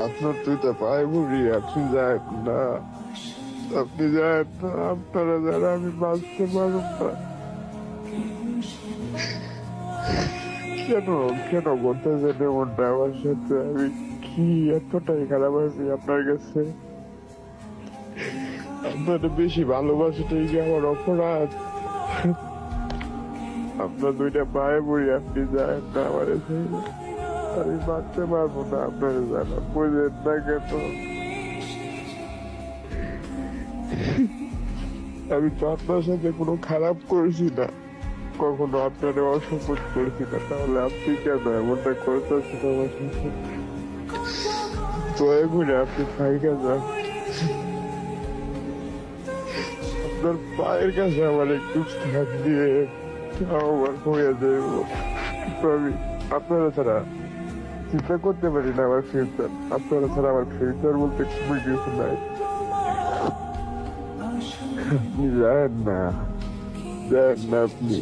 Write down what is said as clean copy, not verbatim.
আপনার তুই তো পায়ে পড়ি, আপনি যায় না, আপনি যায় না, আপনারা যারা আমি বাঁচতে পারব না। কেন কেন করতেছেন এমনটা আমার সাথে? আমি কি এতটাই খারাপ আছি আপনার কাছে? আপনার বেশি ভালোবাসাটাই কি আমার অপরাধ? আপনার দুইটা পায়ে পড়ি, আপনি যায় না আমার, আমি বাঁচতে পারবো না। আপনারা জানা বুঝেন না কেন? আমি তো আপনার সাথে কোনো খারাপ করেছি না, কখনো আপনারা অসম্মান করেছি না, তাহলে আপনি কেন এমনটা করতেছেন আমার সাথে? দয়া করে আপনি থাইকা যান, আপনার পায়ের কাছে আমার একটু স্থান দিয়ে আমার হয়ে যাবে। কিন্তু আমি আপনারা ছাড়া চিন্তা করতে পারি না আমার ফিউচার। আপনারা ছাড়া আমার ফিউচার বলতে খুবই কিছু নাই। আপনি যান না, যান না আপনি।